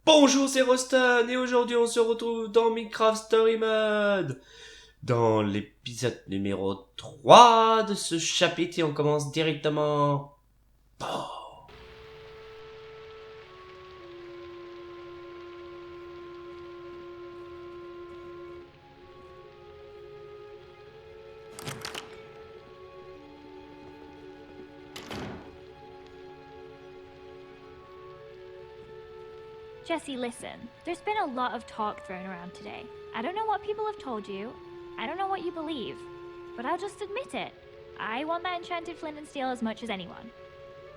Bonjour, c'est Rostan et aujourd'hui on se retrouve dans Minecraft Story Mode. Dans l'épisode numéro 3 de ce chapitre et on commence directement. Bon. Jesse, listen. There's been a lot of talk thrown around today. I don't know what people have told you. I don't know what you believe. But I'll just admit it. I want that enchanted flint and steel as much as anyone.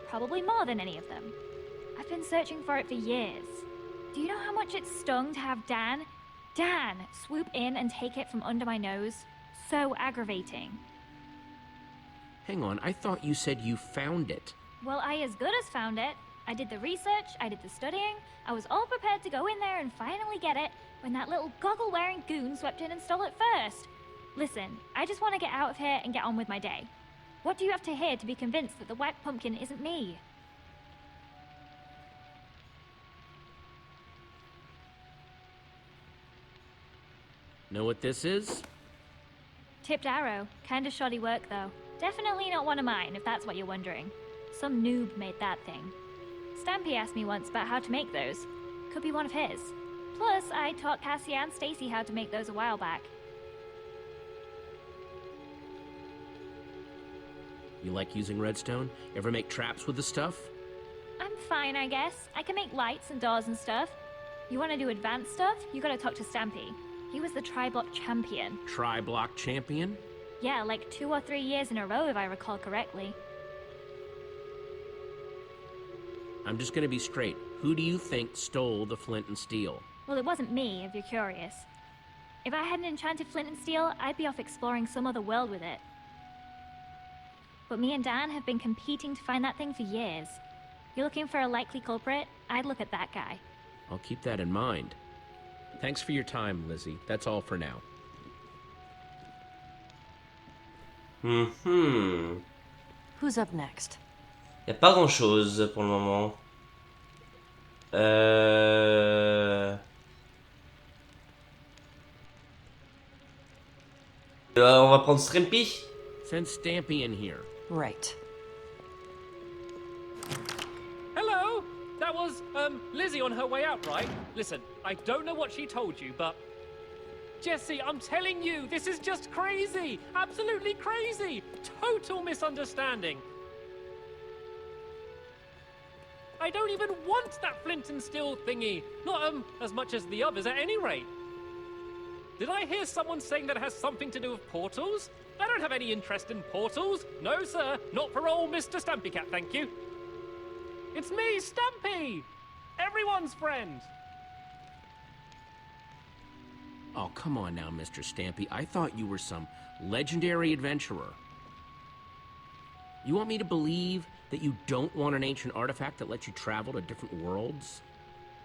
Probably more than any of them. I've been searching for it for years. Do you know how much it stung to have Dan swoop in and take it from under my nose? So aggravating. Hang on, I thought you said you found it. Well, I as good as found it. I did the research, I did the studying, I was all prepared to go in there and finally get it when that little goggle-wearing goon swept in and stole it first. Listen, I just want to get out of here and get on with my day. What do you have to hear to be convinced that the white pumpkin isn't me? Know what this is? Tipped arrow. Kinda shoddy work, though. Definitely not one of mine, if that's what you're wondering. Some noob made that thing. Stampy asked me once about how to make those. Could be one of his. Plus, I taught Cassie and Stacy how to make those a while back. You like using redstone? Ever make traps with the stuff? I'm fine, I guess. I can make lights and doors and stuff. You want to do advanced stuff? You gotta talk to Stampy. He was the tri-block champion. Tri-block champion? Yeah, like 2 or 3 years in a row if I recall correctly. I'm just gonna be straight. Who do you think stole the flint and steel? Well, it wasn't me, if you're curious. If I had an enchanted flint and steel, I'd be off exploring some other world with it. But me and Dan have been competing to find that thing for years. You're looking for a likely culprit? I'd look at that guy. I'll keep that in mind. Thanks for your time, Lizzie. That's all for now. Who's up next? Y a pas grand chose pour le moment. On va prendre Strampy. Send Stampy in here. Right. Hello! That was, Lizzie on her way out, right? Listen, I don't know what she told you, but... Jesse, I'm telling you, this is just crazy! Absolutely crazy! Total misunderstanding! I don't even want that flint and steel thingy! Not, as much as the others at any rate. Did I hear someone saying that it has something to do with portals? I don't have any interest in portals. No, sir. Not for old Mr. Stampy Cat, thank you. It's me, Stampy! Everyone's friend! Oh, come on now, Mr. Stampy. I thought you were some legendary adventurer. You want me to believe that you don't want an ancient artifact that lets you travel to different worlds?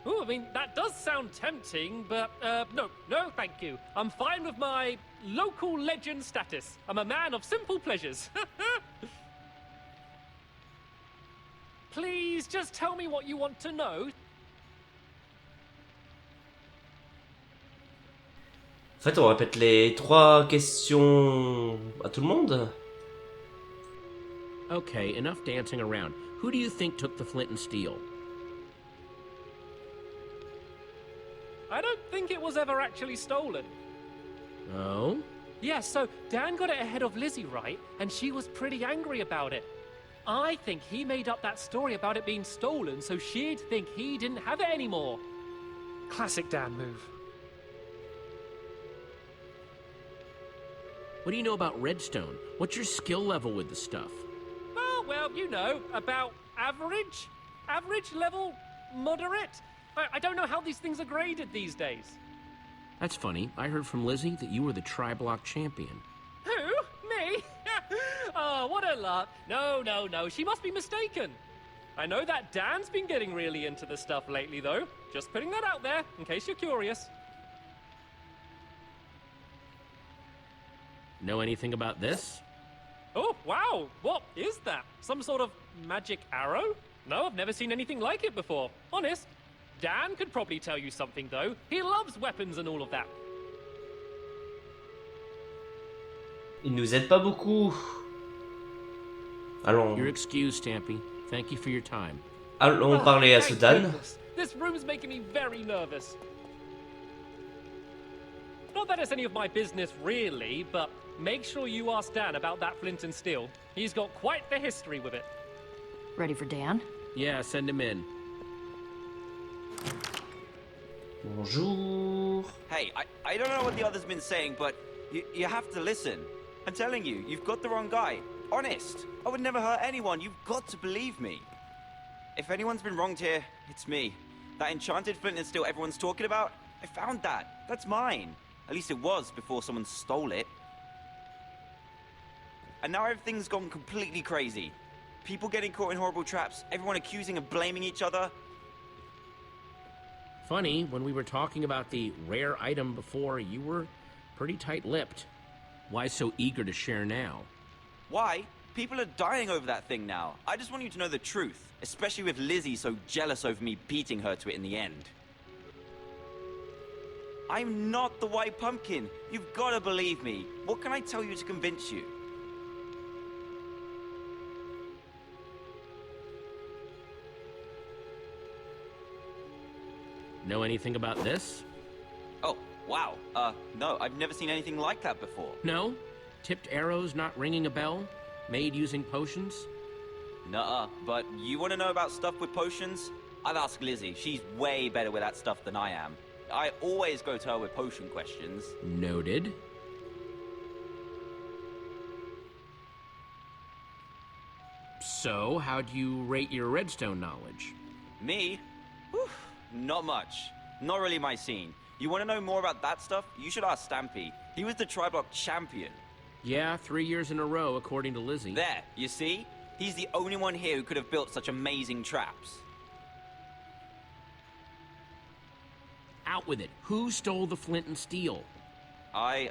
Ooh, I mean, that does sound tempting, but, no, thank you. I'm fine with my local legend status. I'm a man of simple pleasures. Please, just tell me what you want to know. En fait, on répète les 3 questions à tout le monde. Okay, enough dancing around. Who do you think took the flint and steel? I don't think it was ever actually stolen. Oh? Yeah, so Dan got it ahead of Lizzie, right? And she was pretty angry about it. I think he made up that story about it being stolen so she'd think he didn't have it anymore. Classic Dan move. What do you know about redstone? What's your skill level with the stuff? Oh, well, you know, about average? Average level? Moderate? I don't know how these things are graded these days. That's funny. I heard from Lizzie that you were the tri-block champion. Who? Me? Oh, what a lark. No. She must be mistaken. I know that Dan's been getting really into the stuff lately, though. Just putting that out there, in case you're curious. Know anything about this? Oh, wow. What is that? Some sort of magic arrow? No, I've never seen anything like it before. Honest. Dan could probably tell you something, though. He loves weapons and all of that. Il nous aide pas beaucoup. Allons, You're excused, Stampy. Thank you for your time. allons parler à Thank ce Dan. goodness. This room's making me very nervous. Not that it's any of my business, really, but make sure you ask Dan about that flint and steel. He's got quite the history with it. Ready for Dan? Yeah, send him in. Bonjour. Hey, I don't know what the other's been saying, but you have to listen. I'm telling you, you've got the wrong guy. Honest. I would never hurt anyone. You've got to believe me. If anyone's been wronged here, it's me. That enchanted flint and steel everyone's talking about, I found that. That's mine. At least it was before someone stole it. And now everything's gone completely crazy. People getting caught in horrible traps, everyone accusing and blaming each other. Funny, when we were talking about the rare item before, you were pretty tight-lipped. Why so eager to share now? Why? People are dying over that thing now. I just want you to know the truth, especially with Lizzie so jealous over me beating her to it in the end. I'm not the White Pumpkin. You've got to believe me. What can I tell you to convince you? Know anything about this? Oh, wow. No, I've never seen anything like that before. No? Tipped arrows not ringing a bell? Made using potions? Nuh-uh, but you want to know about stuff with potions? I'll ask Lizzie. She's way better with that stuff than I am. I always go to her with potion questions. Noted. So, how do you rate your redstone knowledge? Me? Whew, not much. Not really my scene. You want to know more about that stuff? You should ask Stampy. He was the Tri-Block champion. Yeah, 3 years in a row, according to Lizzie. There, you see? He's the only one here who could have built such amazing traps. Out with it. Who stole the flint and steel? I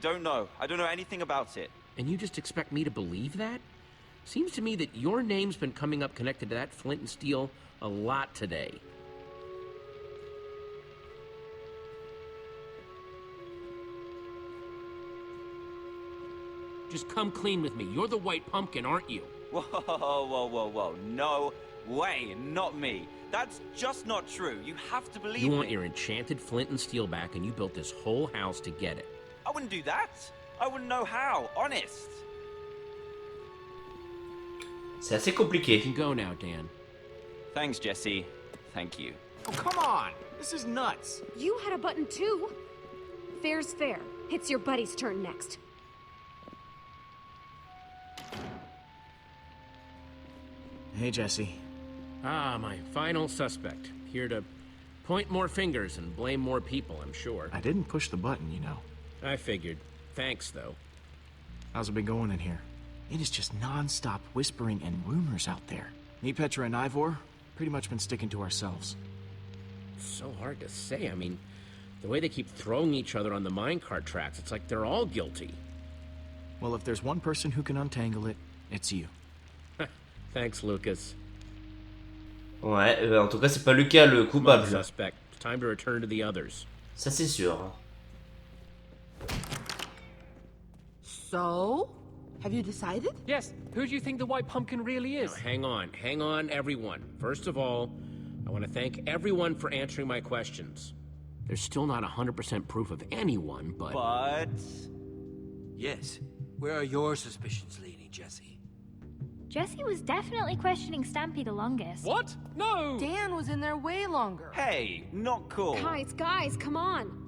don't know. I don't know anything about it. And you just expect me to believe that? Seems to me that your name's been coming up connected to that flint and steel a lot today. Just come clean with me. You're the White Pumpkin, aren't you? Whoa, whoa, whoa, whoa. No way, not me. That's just not true. You have to believe me. You want your enchanted flint and steel back, and you built this whole house to get it. I wouldn't do that. I wouldn't know how, honest. C'est assez You compliqué. can go now, Dan. Thanks, Jesse. Thank you. Oh, come on! This is nuts! You had a button too. Fair's fair. It's your buddy's turn next. Hey, Jesse. Ah, my final suspect. Here to point more fingers and blame more people, I'm sure. I didn't push the button, you know. I figured. Thanks, though. How's it been going in here? It is just non-stop whispering and rumors out there. Me, Petra, and Ivor, pretty much been sticking to ourselves. So hard to say. I mean, the way they keep throwing each other on the minecart tracks, it's like they're all guilty. Well, if there's one person who can untangle it, it's you. Thanks, Lucas. Ouais, en tout cas, c'est pas Lucas le Come on, coupable. suspect. It's time to return to the others. Ça, c'est sûr. So? Have you decided? Yes, who do you think the White Pumpkin really is? Now, hang on, everyone. First of all, I want to thank everyone for answering my questions. There's still not 100% proof of anyone, but... But... Yes. Where are your suspicions leaning, Jesse? Jesse was definitely questioning Stampy the longest. What? No! Dan was in there way longer. Hey, not cool. Guys, come on.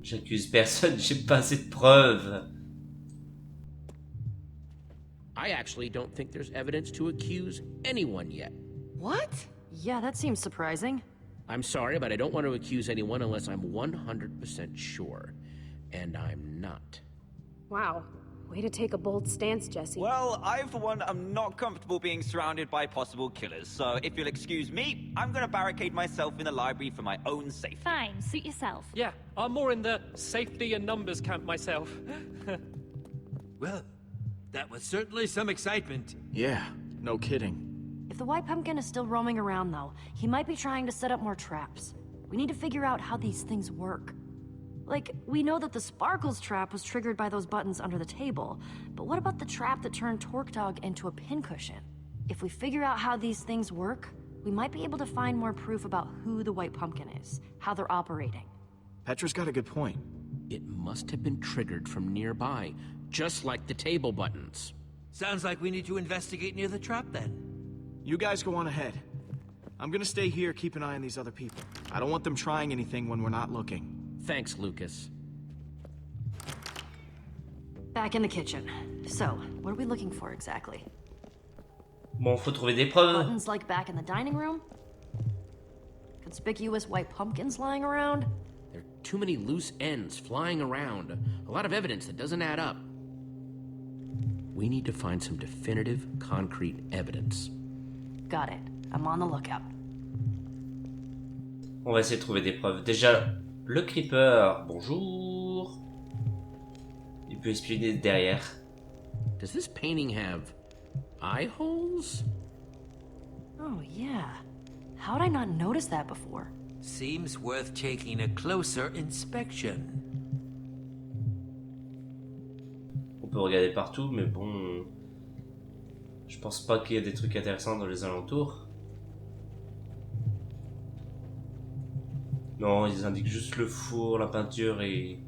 J'accuse personne, j'ai pas assez de preuves. I actually don't think there's evidence to accuse anyone yet. What? Yeah, that seems surprising. I'm sorry, but I don't want to accuse anyone unless I'm 100% sure. And I'm not. Wow. Way to take a bold stance, Jesse. Well, I, for one, am not comfortable being surrounded by possible killers, so if you'll excuse me, I'm gonna barricade myself in the library for my own safety. Fine, suit yourself. Yeah, I'm more in the safety and numbers camp myself. Well, that was certainly some excitement. Yeah, no kidding. If the White Pumpkin is still roaming around, though, he might be trying to set up more traps. We need to figure out how these things work. Like, we know that the Sparkles trap was triggered by those buttons under the table, but what about the trap that turned Torque Dog into a pincushion? If we figure out how these things work, we might be able to find more proof about who the White Pumpkin is, how they're operating. Petra's got a good point. It must have been triggered from nearby, just like the table buttons. Sounds like we need to investigate near the trap then. You guys go on ahead. I'm gonna stay here, keep an eye on these other people. I don't want them trying anything when we're not looking. Thanks, Lucas. Back in the kitchen. So, what are we looking for exactly? Bon, faut trouver des preuves. Buttons like back in the dining room? Conspicuous white pumpkins lying around? There are too many loose ends flying around. A lot of evidence that doesn't add up. We need to find some definitive, concrete evidence. Got it. I'm on the lookout. On va essayer de trouver des preuves. Déjà, le creeper, bonjour. Il peut espionner derrière. Does this painting have eye holes? Oh, yeah. How'd I not notice that before? Seems worth taking a closer inspection. On peut regarder partout, mais bon... Je pense pas qu'il y ait des trucs intéressants dans les alentours. Non, ils indiquent juste le four, la peinture et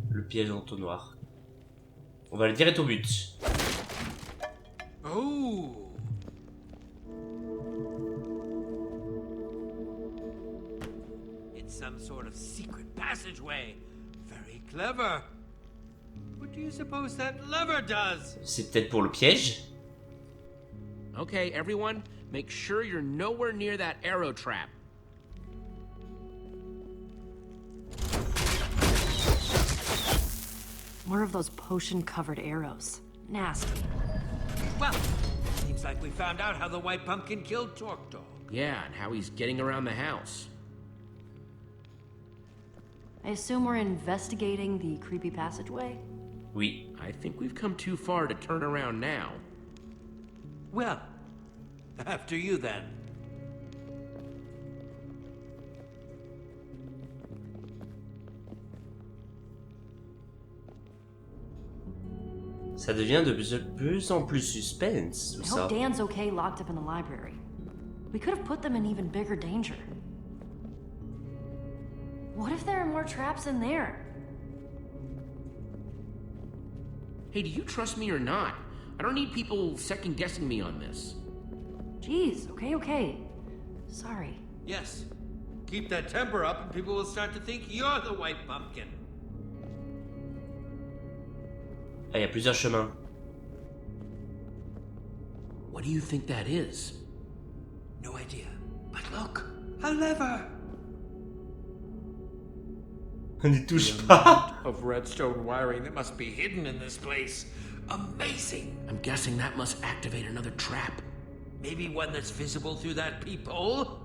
le piège entonnoir. On va aller direct au but. Oh! It's some sort of secret passageway. Very clever. What do you suppose that lever does? C'est peut-être pour le piège? Okay, everyone, make sure you're nowhere near that arrow trap. More of those potion-covered arrows. Nasty. Well, seems like we found out how the White Pumpkin killed Torque Dog. Yeah, and how he's getting around the house. I assume we're investigating the creepy passageway? Oui. I think we've come too far to turn around now. Well, after you then. Ça devient de plus en plus suspense, tout I ça. hope Dan's okay locked up in the library. We could have put them in even bigger danger. What if there are more traps in there? Hey, do you trust me or not? I don't need people second-guessing me on this. Jeez, okay. Sorry. Yes. Keep that temper up and people will start to think you're the White Pumpkin. Ah, il y a plusieurs chemins. What do you think that is? No idea. But look, a lever. On n'y touche pas. Of redstone wiring that must be hidden in this place. Amazing. I'm guessing that must activate another trap. Maybe one that's visible through that peephole?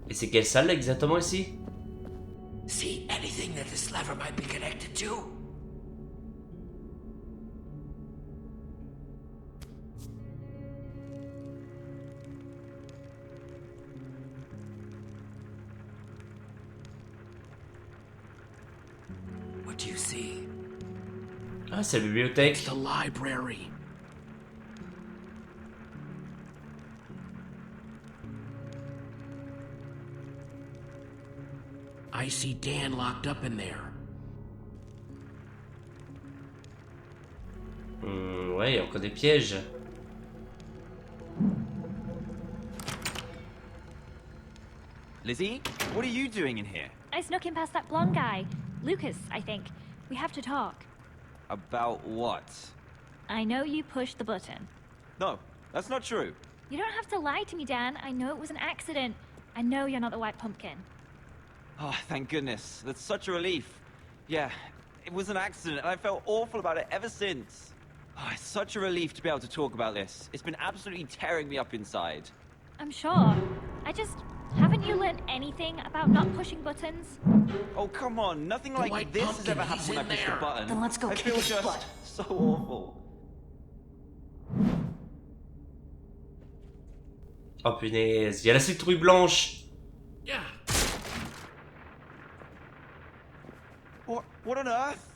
Et c'est quelle salle exactement ici? See anything that this lever might be connected to? What do you see? Ah, c'est la bibliothèque. It's the library. I see Dan locked up in there. Ouais, il y a encore des pièges. Lizzie, what are you doing in here? I snuck in past that blonde guy. Lucas, I think. We have to talk. About what? I know you pushed the button. No, that's not true. You don't have to lie to me, Dan. I know it was an accident. I know you're not the White Pumpkin. Oh, thank goodness. That's such a relief. Yeah, it was an accident, and I felt awful about it ever since. Oh, it's such a relief to be able to talk about this. It's been absolutely tearing me up inside. I'm sure. Haven't you learned anything about not pushing buttons? Oh, come on. Nothing like White this has Pumpkin, ever happened he's when I in push the there. button. Then let's go I kick feel his just butt. so awful. Oh punaise, il y a la citrouille blanche. Yeah. What on earth?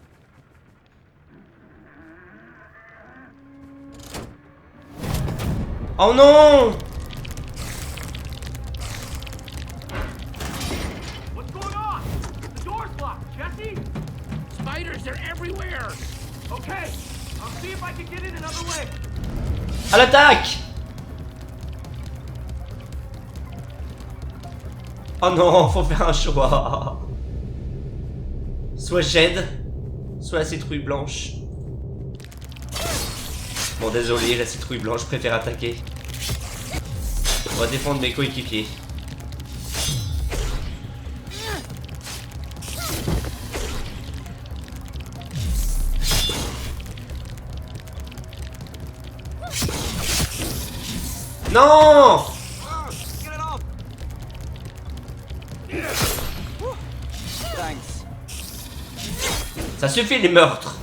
Oh non! What's going on? The door's locked, Jesse! Spiders, they're everywhere! Okay, I'll see if I can get in another way. À l'attaque! Oh non, faut faire un choix. Soit j'aide, soit la citrouille blanche. Bon, désolé, la citrouille blanche préfère attaquer. On va défendre mes coéquipiers. Non! Get it off! Thanks. Ça suffit les meurtres.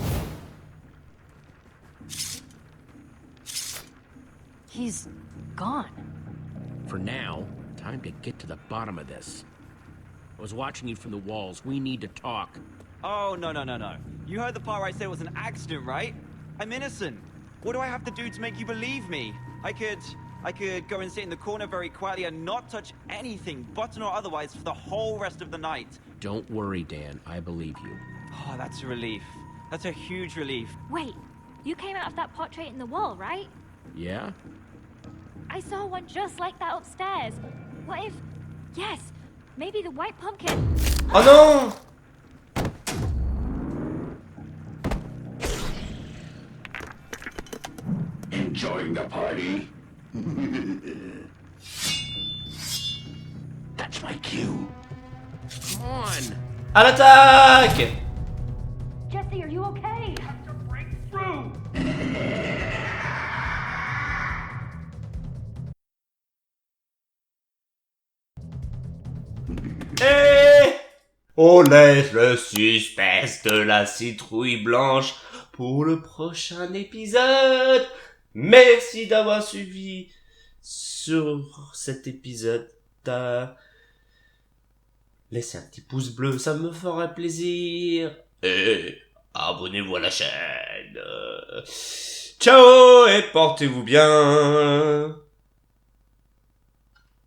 He's gone. For now, time to get to the bottom of this. I was watching you from the walls. We need to talk. Oh, no. You heard the part where I said it was an accident, right? I'm innocent. What do I have to do to make you believe me? I could go and sit in the corner very quietly and not touch anything, button or otherwise, for the whole rest of the night. Don't worry, Dan. I believe you. Oh, that's a relief. That's a huge relief. Wait, you came out of that portrait in the wall, right? Yeah? I saw one just like that upstairs. What if... Yes, maybe the white pumpkin... Oh non! Enjoying the party? That's my cue. Come on! À l'attaque! Jesse, are you okay? Et on laisse le suspense de la citrouille blanche pour le prochain épisode. Merci d'avoir suivi sur cet épisode. Laissez un petit pouce bleu, ça me ferait plaisir. Et abonnez-vous à la chaîne. Ciao et portez-vous bien.